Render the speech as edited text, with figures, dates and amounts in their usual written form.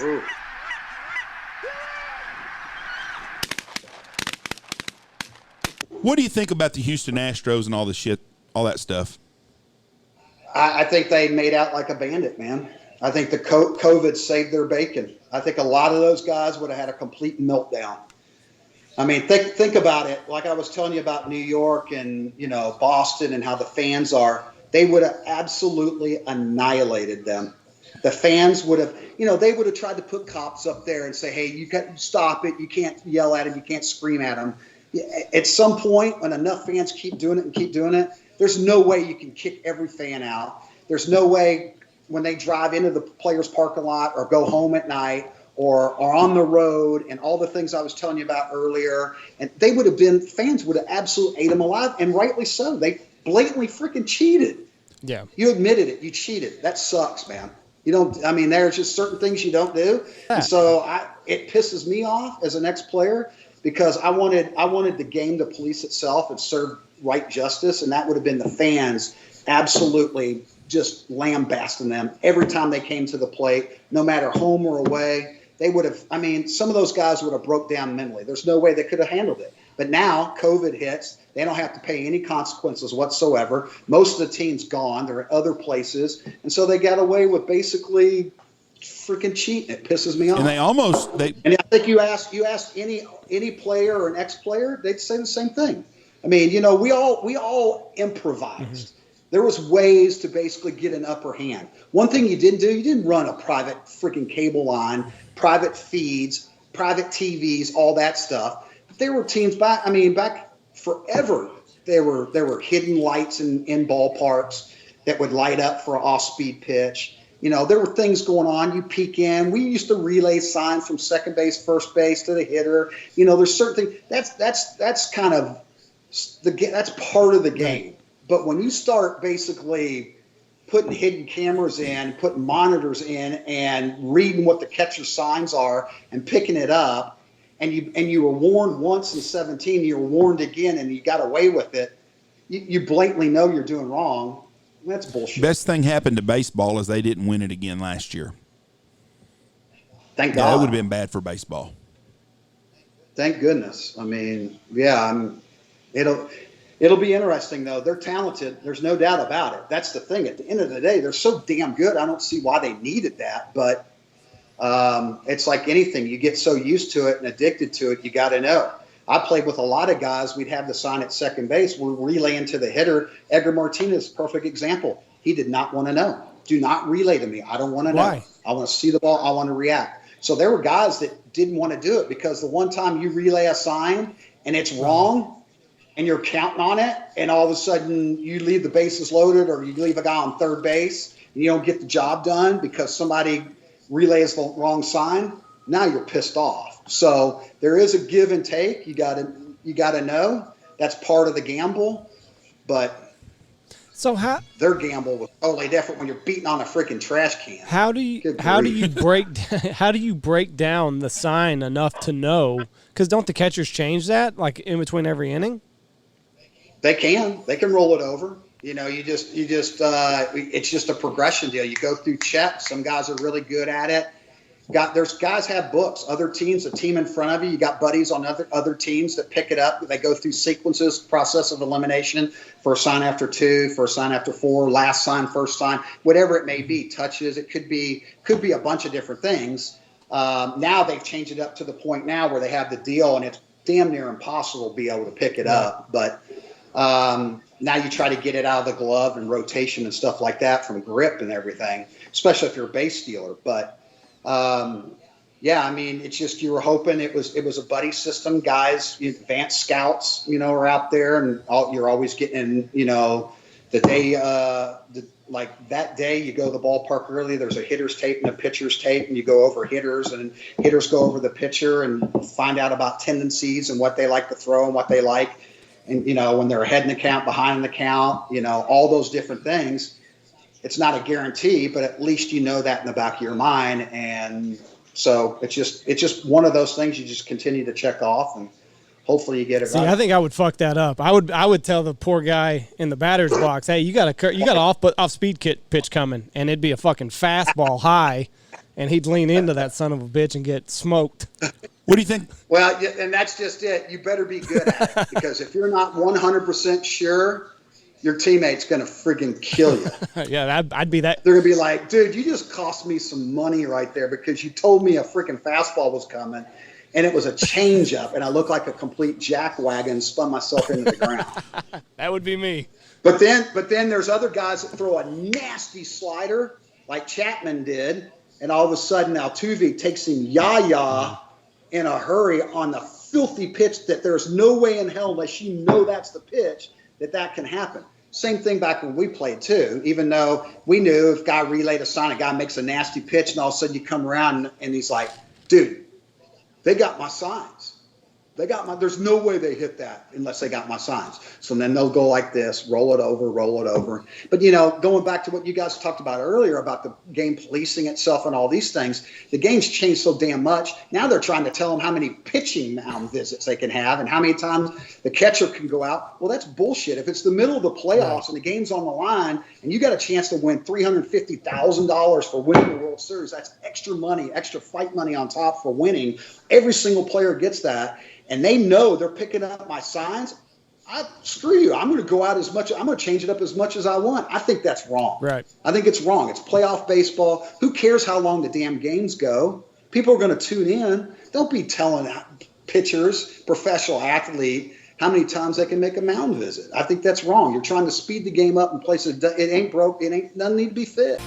Ooh. What do you think about the Houston Astros and all the shit, all that stuff? I think they made out like a bandit, man. I think the COVID saved their bacon. I think a lot of those guys would have had a complete meltdown. I mean, think about it. Like I was telling you about New York and, Boston and how the fans are. They would have absolutely annihilated them. The fans would have, they would have tried to put cops up there and say, hey, you got to stop it. You can't yell at them. You can't scream at them. At some point, when enough fans keep doing it, there's no way you can kick every fan out. There's no way when they drive into the players' parking lot or go home at night or are on the road and all the things I was telling you about earlier. And fans would have absolutely ate them alive, and rightly so. They blatantly freaking cheated. Yeah. You admitted it. You cheated. That sucks, man. There's just certain things you don't do. Yeah. And so it pisses me off as an ex-player because I wanted the game to police itself and serve right justice, and that would have been the fans absolutely just lambasting them every time they came to the plate, no matter home or away. They would have, some of those guys would have broke down mentally. There's no way they could have handled it. But now COVID hits. They don't have to pay any consequences whatsoever. Most of the team's gone. They're at other places. And so they got away with basically freaking cheating. It pisses me off. And And I think you ask any player or an ex-player, they'd say the same thing. We all improvised. Mm-hmm. There was ways to basically get an upper hand. One thing you didn't do, you didn't run a private freaking cable line, private feeds, private TVs, all that stuff. But there were teams back forever. There were hidden lights in ballparks that would light up for an off-speed pitch. There were things going on. You peek in. We used to relay signs from second base, first base to the hitter. There's certain things. That's kind of that's part of the game. But when you start basically putting hidden cameras in, putting monitors in, and reading what the catcher signs are and picking it up, and you were warned once in 17, you were warned again, and you got away with it, you blatantly know you're doing wrong. That's bullshit. Best thing happened to baseball is they didn't win it again last year. Thank God. Yeah, that would have been bad for baseball. Thank goodness. It'll be interesting, though. They're talented. There's no doubt about it. That's the thing. At the end of the day, they're so damn good. I don't see why they needed that. But it's like anything. You get so used to it and addicted to it, you got to know. I played with a lot of guys. We'd have the sign at second base. We're relaying to the hitter. Edgar Martinez, perfect example. He did not want to know. Do not relay to me. I don't want to know. Why? I want to see the ball. I want to react. So there were guys that didn't want to do it because the one time you relay a sign and it's wrong, and you're counting on it, and all of a sudden you leave the bases loaded or you leave a guy on third base and you don't get the job done because somebody relays the wrong sign, now you're pissed off. So there is a give and take. You gotta know. That's part of the gamble. But their gamble was totally different when you're beating on a freaking trash can. How do you break down the sign enough to know? Because don't the catchers change that like in between every inning? They can roll it over. It's just a progression deal. You go through checks. Some guys are really good at it. There's guys have books. Other teams, a team in front of you, you got buddies on other teams that pick it up. They go through sequences, process of elimination, first sign after 2, first sign after 4, last sign, first sign, whatever it may be, touches. It could be a bunch of different things. Now they've changed it up to the point now where they have the deal, and it's damn near impossible to be able to pick it up. But now you try to get it out of the glove and rotation and stuff like that from grip and everything, especially if you're a base stealer. But it's just you were hoping it was a buddy system. Guys, advanced scouts, are out there, and you're always getting, the day like that day you go to the ballpark early. There's a hitter's tape and a pitcher's tape, and you go over hitters, and hitters go over the pitcher and find out about tendencies and what they like to throw and what they like. And, when they're ahead in the count, behind in the count, all those different things. It's not a guarantee, but at least you know that in the back of your mind. And so it's just one of those things you just continue to check off, and hopefully you get it right. I think I would fuck that up. I would tell the poor guy in the batter's box, hey, you got off speed pitch coming, and it'd be a fucking fastball high, and he'd lean into that son of a bitch and get smoked. What do you think? Well, and that's just it. You better be good at it, because if you're not 100% sure, your teammate's going to friggin' kill you. Yeah, I'd be that. They're going to be like, dude, you just cost me some money right there because you told me a freaking fastball was coming, and it was a changeup, and I looked like a complete jackwagon, spun myself into the ground. That would be me. But then there's other guys that throw a nasty slider like Chapman did, and all of a sudden Altuve takes him yah-yah in a hurry on the filthy pitch that there's no way in hell, unless you know that's the pitch, that can happen. Same thing back when we played too, even though we knew if guy relayed a sign, a guy makes a nasty pitch, and all of a sudden you come around and he's like, dude, they got my signs. There's no way they hit that unless they got my signs. So then they'll go like this, roll it over. But, going back to what you guys talked about earlier about the game policing itself and all these things, the game's changed so damn much. Now they're trying to tell them how many pitching mound visits they can have and how many times the catcher can go out. Well, that's bullshit. If it's the middle of the playoffs and the game's on the line and you got a chance to win $350,000 for winning the World Series, that's extra money, extra fight money on top for winning. Every single player gets that. And they know they're picking up my signs. Screw you. I'm going to go out I'm going to change it up as much as I want. I think that's wrong. Right. I think it's wrong. It's playoff baseball. Who cares how long the damn games go? People are going to tune in. Don't be telling pitchers, professional athlete, how many times they can make a mound visit. I think that's wrong. You're trying to speed the game up in places it ain't broke. Doesn't need to be fit.